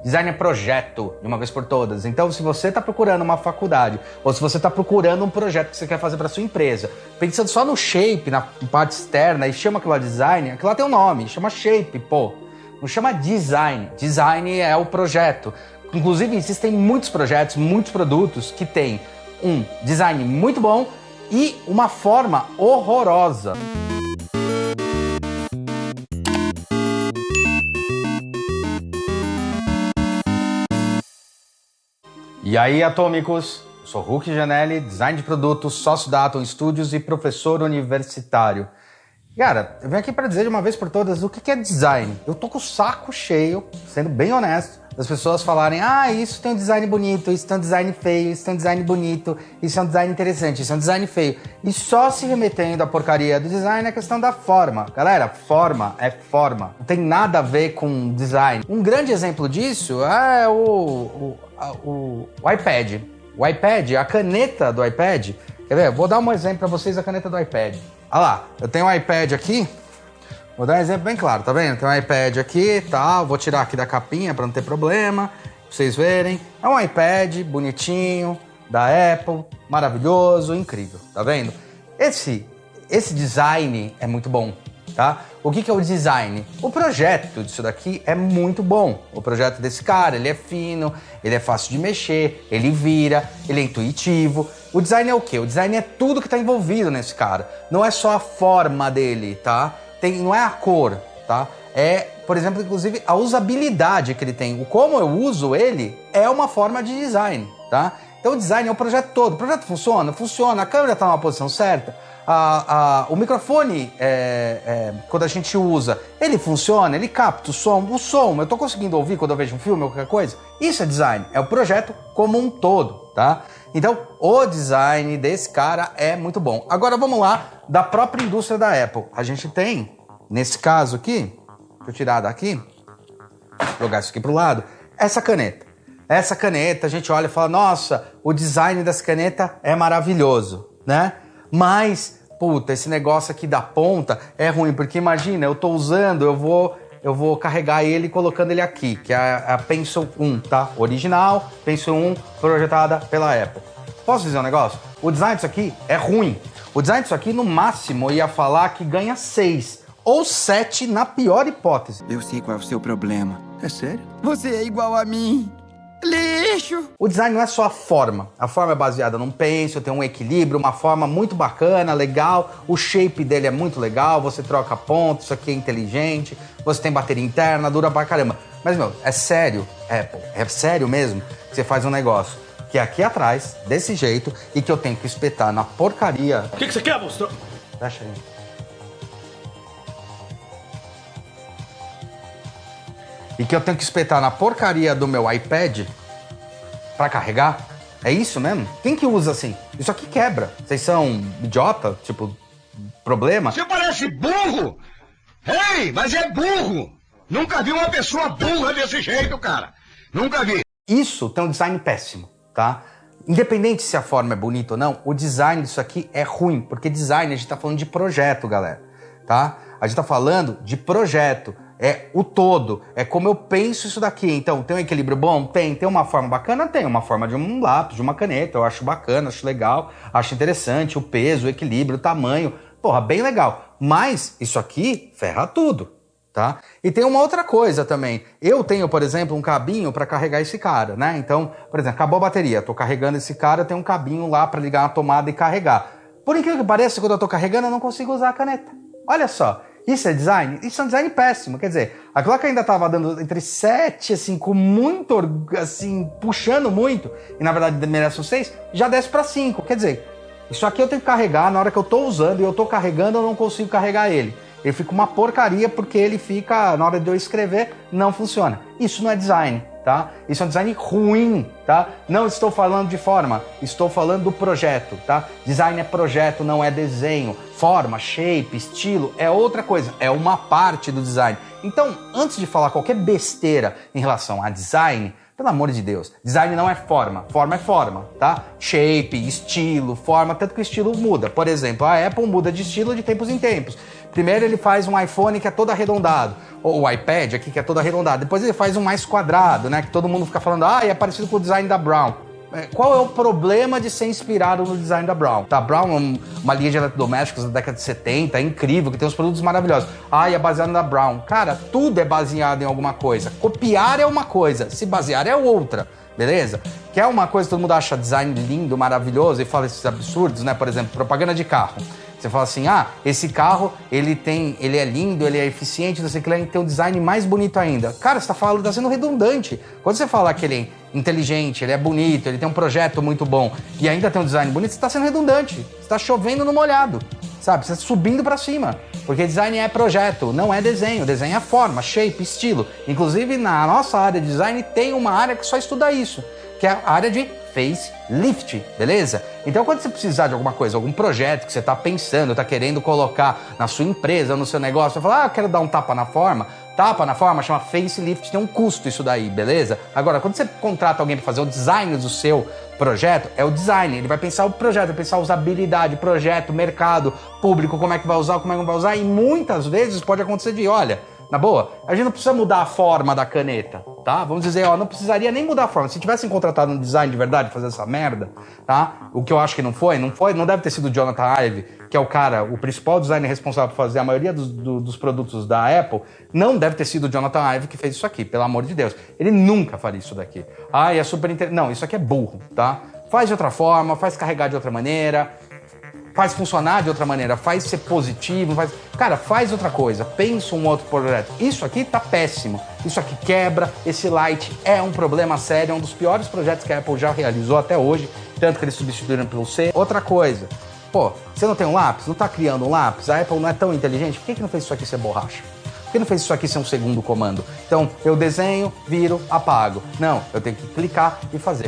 Design é projeto, de uma vez por todas. Então, se você está procurando uma faculdade, ou se você está procurando um projeto que você quer fazer para sua empresa, pensando só no shape, na parte externa, e chama aquilo lá design, aquilo lá tem um nome, chama shape, pô. Não chama design. Design é o projeto. Inclusive, existem muitos projetos, muitos produtos que têm um design muito bom e uma forma horrorosa. E aí, atômicos? Eu sou Hulk Janelli, design de produtos, sócio da Atom Studios e professor universitário. Cara, eu venho aqui para dizer de uma vez por todas o que é design. Eu tô com o saco cheio, sendo bem honesto, das pessoas falarem: ah, isso tem um design bonito, isso tem um design feio, isso tem um design bonito, isso é um design interessante, isso é um design feio. E só se remetendo à porcaria do design é questão da forma. Galera, forma é forma. Não tem nada a ver com design. Um grande exemplo disso é o iPad. O iPad, a caneta do iPad. Quer ver? Vou dar um exemplo para vocês da caneta do iPad. Olha lá, eu tenho um iPad aqui. Vou dar um exemplo bem claro, tá vendo? Tem um iPad aqui, tá? Vou tirar aqui da capinha para não ter problema, pra vocês verem. É um iPad bonitinho, da Apple, maravilhoso, incrível, tá vendo? Esse design é muito bom, tá? O que é o design? O projeto disso daqui é muito bom. O projeto desse cara, ele é fino, ele é fácil de mexer, ele vira, ele é intuitivo. O design é o quê? O design é tudo que está envolvido nesse cara. Não é só a forma dele, tá? Não é a cor, tá? É, por exemplo, inclusive, a usabilidade que ele tem. O como eu uso ele é uma forma de design, tá? Então o design é o projeto todo. O projeto funciona? Funciona. A câmera está numa posição certa. O microfone, quando a gente usa, ele funciona, ele capta o som, eu estou conseguindo ouvir quando eu vejo um filme ou qualquer coisa. Isso é design, é o projeto como um todo, tá? Então, o design desse cara é muito bom. Agora vamos lá, da própria indústria da Apple. A gente tem, nesse caso aqui, deixa eu tirar daqui, jogar isso aqui pro lado, essa caneta. Essa caneta, a gente olha e fala: nossa, o design dessa caneta é maravilhoso, né? Mas, puta, esse negócio aqui da ponta é ruim, porque imagina, eu tô usando, eu vou carregar ele colocando ele aqui, que é a Pencil 1, tá? Original, Pencil 1, projetada pela Apple. Posso dizer um negócio? O design disso aqui é ruim. O design disso aqui, no máximo, eu ia falar que ganha 6 ou 7 na pior hipótese. Eu sei qual é o seu problema. É sério? Você é igual a mim. Lixo! O design não é só a forma. A forma é baseada num pencil, tem um equilíbrio, uma forma muito bacana, legal. O shape dele é muito legal, você troca pontos, isso aqui é inteligente, você tem bateria interna, dura pra caramba. Mas, meu, é sério, Apple, é sério mesmo que você faz um negócio que é aqui atrás, desse jeito, e que eu tenho que espetar na porcaria... O que você quer, monstro? Deixa aí. E que eu tenho que espetar na porcaria do meu iPad pra carregar? É isso mesmo? Quem que usa assim? Isso aqui quebra. Vocês são idiota? Tipo, problema? Você parece burro! Ei, mas é burro! Nunca vi uma pessoa burra desse jeito, cara! Nunca vi! Isso tem um design péssimo, tá? Independente se a forma é bonita ou não, o design disso aqui é ruim, porque design a gente tá falando de projeto, galera, tá? A gente tá falando de projeto. É o todo, é como eu penso isso daqui. Então, tem um equilíbrio bom? Tem uma forma bacana? Tem uma forma de um lápis, de uma caneta, eu acho bacana, acho legal, acho interessante, o peso, o equilíbrio, o tamanho, porra, bem legal. Mas isso aqui ferra tudo, tá? E tem uma outra coisa também, eu tenho, por exemplo, um cabinho para carregar esse cara, né? Então, por exemplo, acabou a bateria, tô carregando esse cara, eu tenho um cabinho lá para ligar na tomada e carregar. Por incrível que pareça, quando eu tô carregando, eu não consigo usar a caneta. Olha só. Isso é design? Isso é um design péssimo. Quer dizer, a clock ainda estava dando entre 7, assim, com muito, assim, puxando muito, e na verdade merece um 6, já desce para 5. Quer dizer, isso aqui eu tenho que carregar na hora que eu tô usando, e eu tô carregando, eu não consigo carregar ele. Ele fica uma porcaria porque ele fica, na hora de eu escrever, não funciona. Isso não é design, tá? Isso é um design ruim, tá? Não estou falando de forma, estou falando do projeto, tá? Design é projeto, não é desenho. Forma, shape, estilo é outra coisa, é uma parte do design. Então, antes de falar qualquer besteira em relação a design, pelo amor de Deus, design não é forma é forma, tá? Shape, estilo, forma, tanto que o estilo muda. Por exemplo, a Apple muda de estilo de tempos em tempos. Primeiro ele faz um iPhone que é todo arredondado, ou o iPad aqui que é todo arredondado. Depois ele faz um mais quadrado, né? Que todo mundo fica falando, é parecido com o design da Brown. Qual é o problema de ser inspirado no design da Brown? A Brown é uma linha de eletrodomésticos da década de 70, é incrível, que tem uns produtos maravilhosos. É baseado na Brown. Cara, tudo é baseado em alguma coisa. Copiar é uma coisa, se basear é outra, beleza? Que é uma coisa que todo mundo acha design lindo, maravilhoso e fala esses absurdos, né? Por exemplo, propaganda de carro. Você fala assim, esse carro, ele é lindo, ele é eficiente, não sei o que, ele tem um design mais bonito ainda. Cara, você tá sendo redundante. Quando você fala que ele é inteligente, ele é bonito, ele tem um projeto muito bom e ainda tem um design bonito, você tá sendo redundante. Você tá chovendo no molhado, sabe? Você tá subindo pra cima. Porque design é projeto, não é desenho. Desenho é forma, shape, estilo. Inclusive, na nossa área de design, tem uma área que só estuda isso, que é a área de facelift, beleza? Então, quando você precisar de alguma coisa, algum projeto que você está pensando, está querendo colocar na sua empresa, no seu negócio, você fala, eu quero dar um tapa na forma. Tapa na forma chama facelift, tem um custo isso daí, beleza? Agora, quando você contrata alguém para fazer o design do seu projeto, é o design. Ele vai pensar o projeto, vai pensar a usabilidade, projeto, mercado, público, como é que vai usar, como é que não vai usar. E muitas vezes pode acontecer de, olha, na boa, a gente não precisa mudar a forma da caneta, tá? Vamos dizer, não precisaria nem mudar a forma. Se tivessem contratado um design de verdade fazer essa merda, tá? O que eu acho que não deve ter sido o Jonathan Ive, que é o cara, o principal designer responsável por fazer a maioria dos produtos da Apple, não deve ter sido o Jonathan Ive que fez isso aqui, pelo amor de Deus. Ele nunca faria isso daqui. É super interessante. Não, isso aqui é burro, tá? Faz de outra forma, faz carregar de outra maneira, faz funcionar de outra maneira, faz ser positivo, faz outra coisa, pensa um outro projeto. Isso aqui tá péssimo, isso aqui quebra, esse light é um problema sério, é um dos piores projetos que a Apple já realizou até hoje, tanto que eles substituíram pelo C. Outra coisa, você não tem um lápis? Não tá criando um lápis? A Apple não é tão inteligente? Por que não fez isso aqui ser borracha? Por que não fez isso aqui ser um segundo comando? Então, eu desenho, viro, apago. Não, eu tenho que clicar e fazer.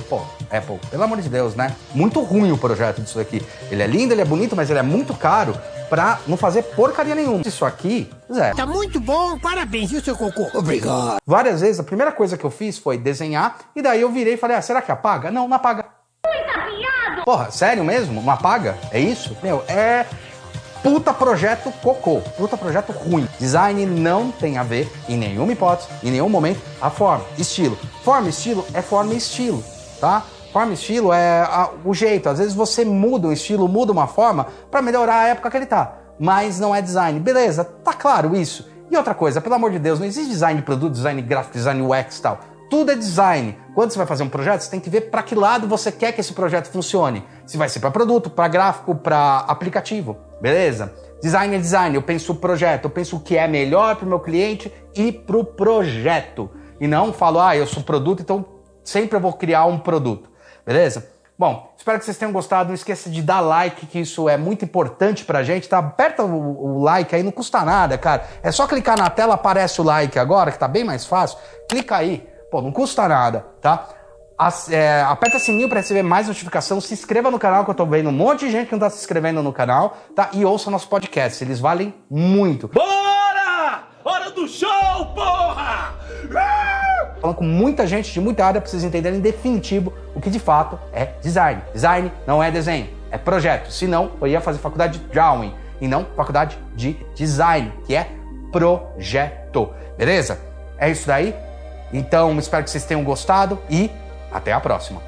Apple, pelo amor de Deus, né? Muito ruim o projeto disso aqui. Ele é lindo, ele é bonito, mas ele é muito caro pra não fazer porcaria nenhuma. Isso aqui, Zé. Tá muito bom, parabéns, viu, seu cocô? Obrigado. Várias vezes, a primeira coisa que eu fiz foi desenhar, e daí eu virei e falei, será que apaga? Não apaga. Porra, sério mesmo? Não apaga? É isso? Puta projeto cocô, puta projeto ruim. Design não tem a ver, em nenhuma hipótese, em nenhum momento, a forma, estilo. Forma e estilo é forma e estilo, tá? Forma e estilo é o jeito. Às vezes você muda um estilo, muda uma forma pra melhorar a época que ele tá. Mas não é design. Beleza, tá claro isso. E outra coisa, pelo amor de Deus, não existe design de produto, design gráfico, design UX e tal. Tudo é design. Quando você vai fazer um projeto, você tem que ver para que lado você quer que esse projeto funcione. Se vai ser para produto, para gráfico, para aplicativo. Beleza? Design é design. Eu penso o projeto, eu penso o que é melhor para o meu cliente e para o projeto. E não falo, eu sou produto, então sempre eu vou criar um produto. Beleza? Bom, espero que vocês tenham gostado. Não esqueça de dar like, que isso é muito importante pra gente, tá? Aperta o like aí, não custa nada, cara. É só clicar na tela, aparece o like agora, que tá bem mais fácil. Clica aí. Não custa nada, tá? Aperta o sininho para receber mais notificação, se inscreva no canal, que eu tô vendo um monte de gente que não tá se inscrevendo no canal, tá? E ouça nosso podcast, eles valem muito. Bora! Hora do show, porra! Falando com muita gente de muita área pra vocês entenderem em definitivo o que de fato é design. Design não é desenho, é projeto. Senão, eu ia fazer faculdade de drawing e não faculdade de design, que é projeto. Beleza? É isso daí? Então, espero que vocês tenham gostado e até a próxima.